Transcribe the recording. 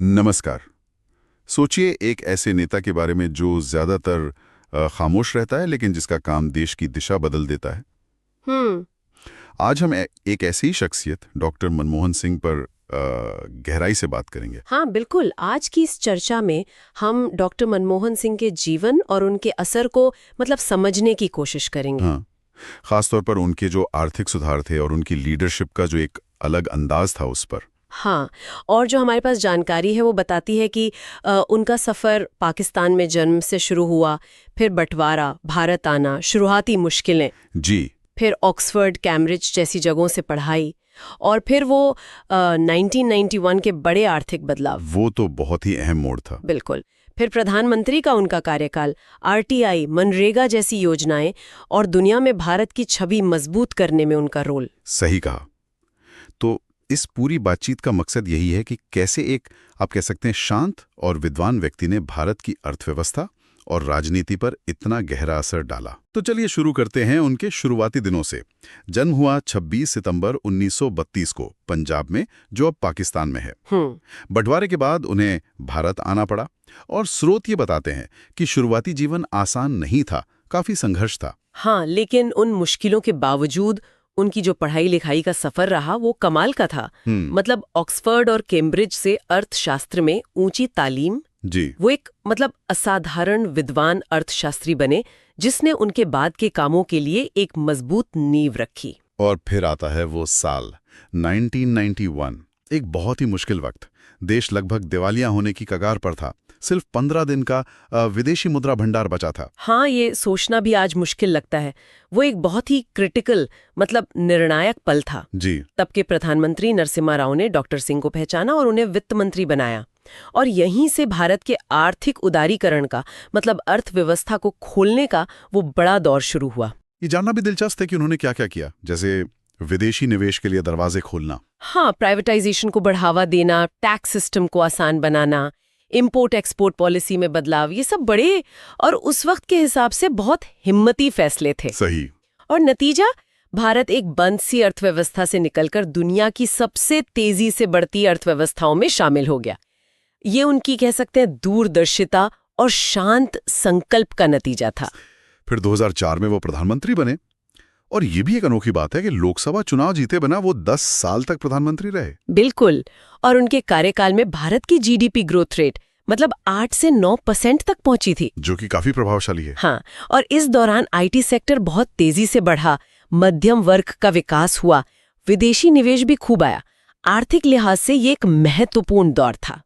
नमस्कार। सोचिए एक ऐसे नेता के बारे में जो ज्यादातर खामोश रहता है लेकिन जिसका काम देश की दिशा बदल देता है। हम्म। आज हम एक ऐसी ही शख्सियत डॉक्टर मनमोहन सिंह पर गहराई से बात करेंगे। हाँ बिल्कुल, आज की इस चर्चा में हम डॉक्टर मनमोहन सिंह के जीवन और उनके असर को समझने की कोशिश करेंगे। हाँ, खासतौर पर उनके जो आर्थिक सुधार थे और उनकी लीडरशिप का जो एक अलग अंदाज था उस पर। हाँ, और जो हमारे पास जानकारी है वो बताती है कि उनका सफ़र पाकिस्तान में जन्म से शुरू हुआ, फिर बंटवारा, भारत आना, शुरुआती मुश्किलें, जी। फिर ऑक्सफर्ड, कैम्ब्रिज जैसी जगहों से पढ़ाई, और फिर वो 1991 के बड़े आर्थिक बदलाव। वो तो बहुत ही अहम मोड़ था। बिल्कुल। फिर प्रधानमंत्री का उनका कार्यकाल, आरटीआई, मनरेगा जैसी योजनाएं और दुनिया में भारत की छवि मजबूत करने में उनका रोल। सही कहा। तो इस पूरी बातचीत का मकसद यही है कि कैसे एक, आप कह सकते हैं, शांत और विद्वान व्यक्ति ने भारत की अर्थव्यवस्था और राजनीति पर इतना गहरा असर डाला। तो चलिए शुरू करते हैं उनके शुरुआती दिनों से। जन्म हुआ 26 सितंबर 1932 को पंजाब में, जो अब पाकिस्तान में है। बंटवारे के बाद उन्हें भारत आना पड़ा और स्रोत ये बताते हैं कि शुरुआती जीवन आसान नहीं था, काफी संघर्ष था। हाँ, लेकिन उन मुश्किलों के बावजूद उनकी जो पढ़ाई लिखाई का सफर रहा वो कमाल का था। ऑक्सफर्ड और कैम्ब्रिज से अर्थशास्त्र में ऊंची तालीम। जी। वो एक असाधारण विद्वान अर्थशास्त्री बने, जिसने उनके बाद के कामों के लिए एक मजबूत नींव रखी। और फिर आता है वो साल 1991, एक बहुत ही मुश्किल वक्त। देश लगभग दिवालिया होने की कगार पर था। सिर्फ 15 दिन का विदेशी मुद्रा भंडार बचा था। हाँ, ये सोचना भी आज मुश्किल लगता है। वो एक बहुत ही क्रिटिकल, निर्णायक पल था। जी। तब के प्रधानमंत्री नरसिम्हा राव ने डॉक्टर सिंह को पहचाना और उन्हें वित्त मंत्री बनाया। और यहीं से भारत के आर्थिक उदारीकरण का, अर्थव्यवस्था को खोलने का वो बड़ा दौर शुरू हुआ। ये जानना भी दिलचस्प है कि उन्होंने क्या क्या किया, जैसे विदेशी निवेश के लिए दरवाजे खोलना। हाँ, प्राइवेटाइजेशन को बढ़ावा देना, टैक्स सिस्टम को आसान बनाना, इंपोर्ट एक्सपोर्ट पॉलिसी में बदलाव, ये सब बड़े और उस वक्त के हिसाब से बहुत हिम्मती फैसले थे। सही। और नतीजा, भारत एक बंद सी अर्थव्यवस्था से निकलकर दुनिया की सबसे तेजी से बढ़ती अर्थव्यवस्थाओं में शामिल हो गया। ये उनकी, कह सकते हैं, दूरदर्शिता और शांत संकल्प का नतीजा था। फिर 2004 में वो प्रधानमंत्री बने, और ये भी एक अनोखी बात है कि लोकसभा चुनाव जीते बिना वो 10 साल तक प्रधानमंत्री रहे। बिल्कुल। और उनके कार्यकाल में भारत की जीडीपी ग्रोथ रेट 8 से 9% तक पहुंची थी, जो कि काफी प्रभावशाली है। हाँ, और इस दौरान आईटी सेक्टर बहुत तेजी से बढ़ा, मध्यम वर्ग का विकास हुआ, विदेशी निवेश भी खूब आया। आर्थिक लिहाज से ये एक महत्वपूर्ण दौर था।